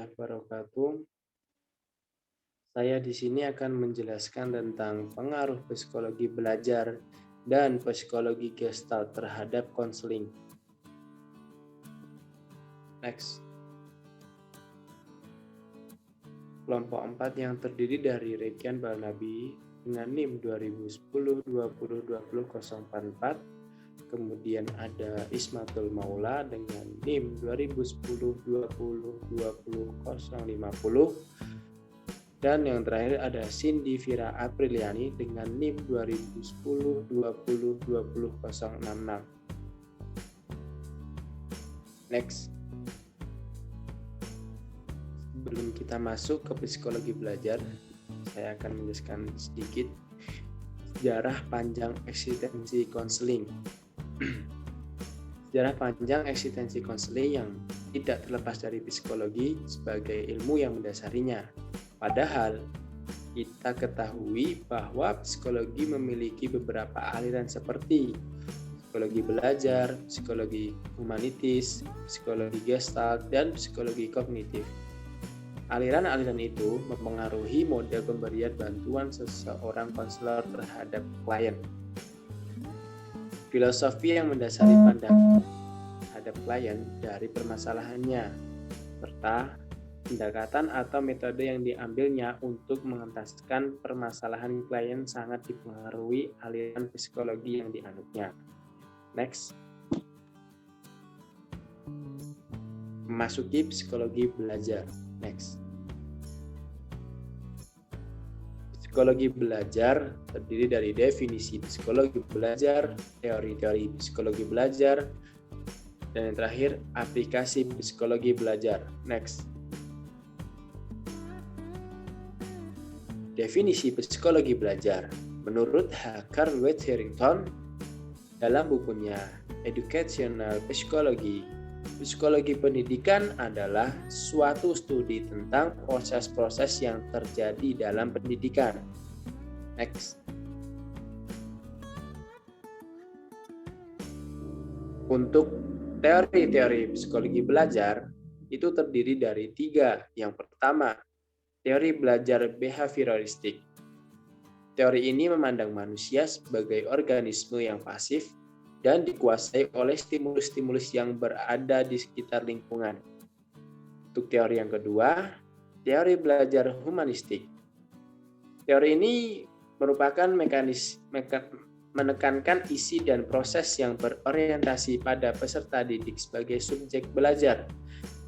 warahmatullahi wabarakatuh. Saya di sini akan menjelaskan tentang pengaruh psikologi belajar dan psikologi Gestalt terhadap konseling. Next. Kelompok 4 yang terdiri dari Rekian Balnabi dengan NIM 2010-20-2044. Kemudian ada Ismatul Maula dengan NIM 2010-20-20-050. Dan yang terakhir ada Cindy Vira Apriliani dengan NIM 2010-20-20-066. Next. Sebelum kita masuk ke psikologi belajar, saya akan menjelaskan sedikit sejarah panjang eksistensi konseling. Sejarah panjang eksistensi konseling yang tidak terlepas dari psikologi sebagai ilmu yang mendasarinya. Padahal kita ketahui bahwa psikologi memiliki beberapa aliran seperti psikologi belajar, psikologi humanitis, psikologi Gestalt, dan psikologi kognitif. Aliran-aliran itu mempengaruhi model pemberian bantuan seseorang konselor terhadap klien. Filosofi yang mendasari pandangan terhadap klien dari permasalahannya, serta pendekatan atau metode yang diambilnya untuk mengentaskan permasalahan klien sangat dipengaruhi aliran psikologi yang dianutnya. Next. Memasuki psikologi belajar. Next. Psikologi belajar terdiri dari definisi psikologi belajar, teori-teori psikologi belajar, dan yang terakhir aplikasi psikologi belajar. Next. Definisi psikologi belajar menurut H. Carl Harrington dalam bukunya Educational Psychology. Psikologi pendidikan adalah suatu studi tentang proses-proses yang terjadi dalam pendidikan. Next. Untuk teori-teori psikologi belajar itu terdiri dari 3. Yang pertama, teori belajar behavioralistik. Teori ini memandang manusia sebagai organisme yang pasif dan dikuasai oleh stimulus-stimulus yang berada di sekitar lingkungan. Untuk teori yang kedua, teori belajar humanistik. Teori ini merupakan menekankan isi dan proses yang berorientasi pada peserta didik sebagai subjek belajar.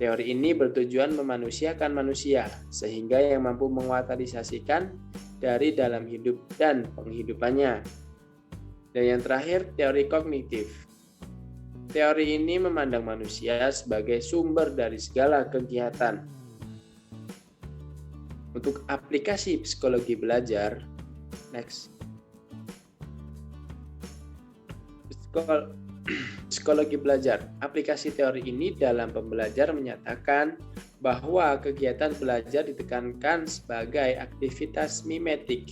Teori ini bertujuan memanusiakan manusia, sehingga yang mampu menguatalisasikan dari dalam hidup dan penghidupannya. Dan yang terakhir, teori kognitif. Teori ini memandang manusia sebagai sumber dari segala kegiatan. Untuk aplikasi psikologi belajar, next. Psikologi belajar. Aplikasi teori ini dalam pembelajar menyatakan bahwa kegiatan belajar ditekankan sebagai aktivitas mimetik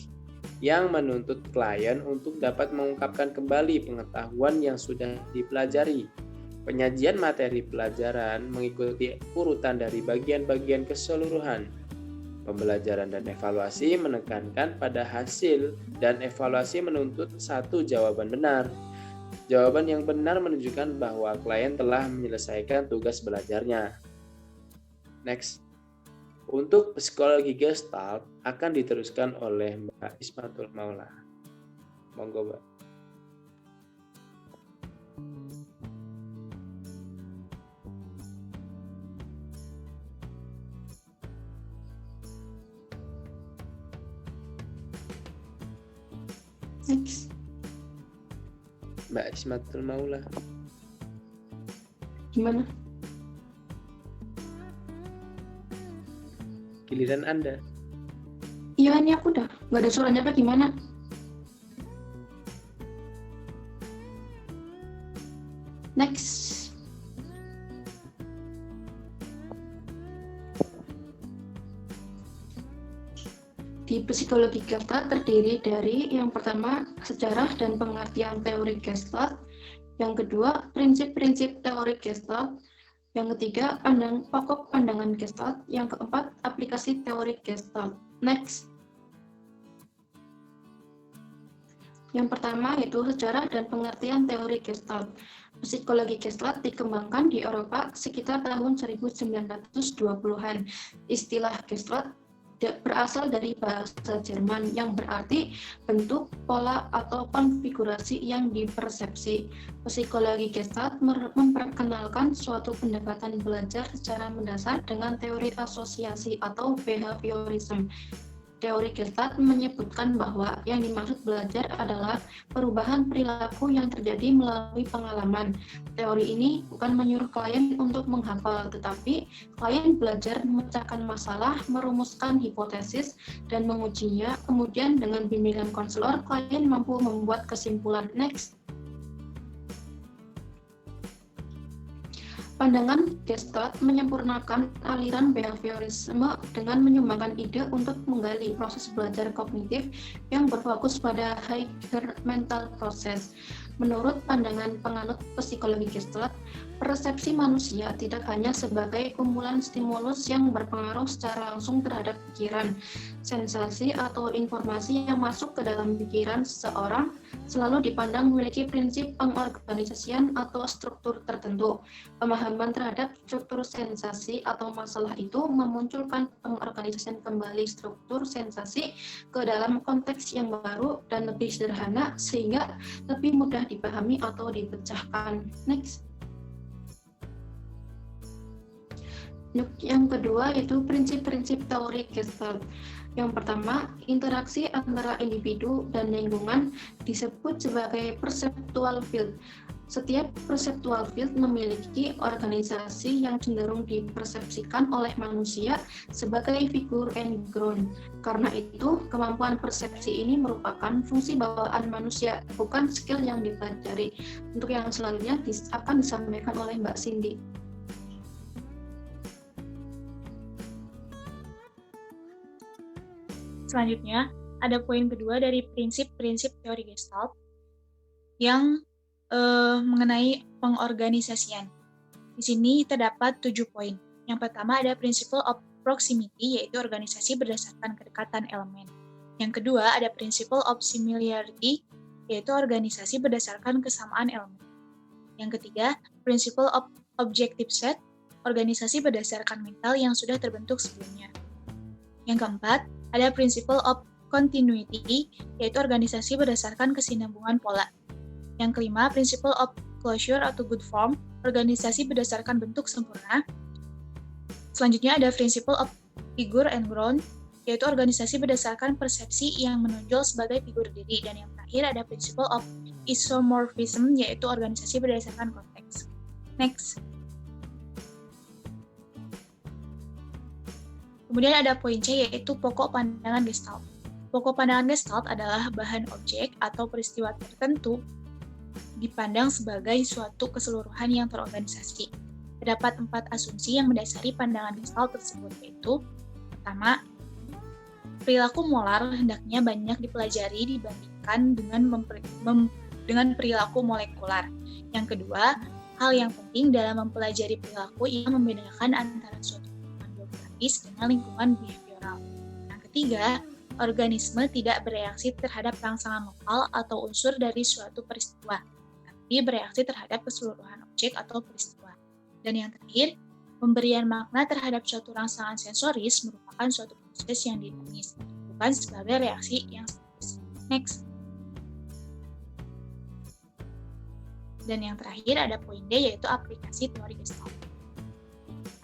yang menuntut klien untuk dapat mengungkapkan kembali pengetahuan yang sudah dipelajari. Penyajian materi pelajaran mengikuti urutan dari bagian-bagian keseluruhan. Pembelajaran dan evaluasi menekankan pada hasil dan evaluasi menuntut satu jawaban benar. Jawaban yang benar menunjukkan bahwa klien telah menyelesaikan tugas belajarnya. Next. Untuk psikologi Gestalt akan diteruskan oleh Mbak Ismatul Maula. Monggo, Mbak. Next. Mbak Ismatul Maula. Gimana? Giliran Anda. Iya, ini aku udah. Nggak ada suaranya apa gimana? Next. Di psikologi Gestalt terdiri dari yang pertama sejarah dan pengertian teori Gestalt, yang kedua prinsip-prinsip teori Gestalt, Yang ketiga, pokok pandangan Gestalt. Yang keempat, aplikasi teori Gestalt. Next. Yang pertama yaitu sejarah dan pengertian teori Gestalt. Psikologi Gestalt dikembangkan di Eropa sekitar tahun 1920-an. Istilah Gestalt berasal dari bahasa Jerman yang berarti bentuk, pola, atau konfigurasi yang dipersepsi. Psikologi Gestalt memperkenalkan suatu pendekatan belajar secara mendasar dengan teori asosiasi atau behaviorism. Teori Gestalt menyebutkan bahwa yang dimaksud belajar adalah perubahan perilaku yang terjadi melalui pengalaman. Teori ini bukan menyuruh klien untuk menghafal, tetapi klien belajar memecahkan masalah, merumuskan hipotesis, dan mengujinya. Kemudian dengan bimbingan konselor, klien mampu membuat kesimpulan. Next. Pandangan Gestalt menyempurnakan aliran behaviorisme dengan menyumbangkan ide untuk menggali proses belajar kognitif yang berfokus pada higher mental process. Menurut pandangan penganut psikologi Gestalt, persepsi manusia tidak hanya sebagai kumpulan stimulus yang berpengaruh secara langsung terhadap pikiran. Sensasi atau informasi yang masuk ke dalam pikiran seseorang selalu dipandang memiliki prinsip pengorganisasian atau struktur tertentu. Pemahaman terhadap struktur sensasi atau masalah itu memunculkan pengorganisasian kembali struktur sensasi ke dalam konteks yang baru dan lebih sederhana sehingga lebih mudah dipahami atau dipecahkan. Next. Yang kedua yaitu prinsip-prinsip teori Gestalt. Yang pertama, interaksi antara individu dan lingkungan disebut sebagai perceptual field. Setiap perceptual field memiliki organisasi yang cenderung dipersepsikan oleh manusia sebagai figur and ground. Karena itu, kemampuan persepsi ini merupakan fungsi bawaan manusia, bukan skill yang dipelajari. Untuk yang selanjutnya akan disampaikan oleh Mbak Cindy. Selanjutnya, ada poin kedua dari prinsip-prinsip teori Gestalt yang mengenai pengorganisasian. Di sini terdapat 7 poin. Yang pertama ada principle of proximity, yaitu organisasi berdasarkan kedekatan elemen. Yang kedua ada principle of similarity, yaitu organisasi berdasarkan kesamaan elemen. Yang ketiga, principle of objective set, organisasi berdasarkan mental yang sudah terbentuk sebelumnya. Yang keempat, ada principle of continuity, yaitu organisasi berdasarkan kesinambungan pola. Yang kelima, principle of closure atau good form, organisasi berdasarkan bentuk sempurna. Selanjutnya ada principle of figure and ground, yaitu organisasi berdasarkan persepsi yang menonjol sebagai figur diri. Dan yang terakhir ada principle of isomorphism, yaitu organisasi berdasarkan konteks. Next. Kemudian ada poin C, yaitu pokok pandangan Gestalt. Pokok pandangan Gestalt adalah bahan objek atau peristiwa tertentu dipandang sebagai suatu keseluruhan yang terorganisasi. Terdapat 4 asumsi yang mendasari pandangan Gestalt tersebut, yaitu pertama, perilaku molar hendaknya banyak dipelajari dibandingkan dengan perilaku molekular. Yang kedua, hal yang penting dalam mempelajari perilaku yang membedakan antara suatu lingkungan biografis dengan lingkungan behavioral. Yang ketiga, organisme tidak bereaksi terhadap rangsangan lokal atau unsur dari suatu peristiwa, tapi bereaksi terhadap keseluruhan objek atau peristiwa. Dan yang terakhir, pemberian makna terhadap suatu rangsangan sensoris merupakan suatu proses yang dinamis, bukan sebagai reaksi yang statis. Next. Dan yang terakhir ada poin D, yaitu aplikasi teori Gestalt.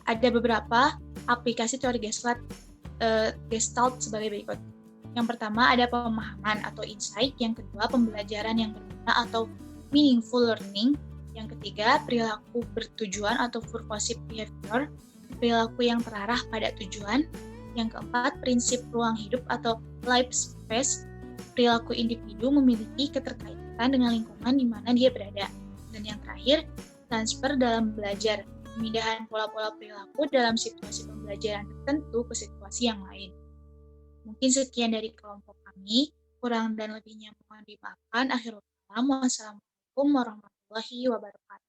Ada beberapa aplikasi teori Gestalt sebagai berikut. Yang pertama ada pemahaman atau insight, yang kedua pembelajaran yang berguna atau meaningful learning, yang ketiga perilaku bertujuan atau purposive behavior, perilaku yang terarah pada tujuan, yang keempat prinsip ruang hidup atau life space, perilaku individu memiliki keterkaitan dengan lingkungan di mana dia berada, dan yang terakhir transfer dalam belajar, pemindahan pola-pola perilaku dalam situasi pembelajaran tertentu ke situasi yang lain. Mungkin sekian dari kelompok kami, kurang dan lebihnya mohon dimaafkan. Akhirul kalam, wassalamualaikum warahmatullahi wabarakatuh.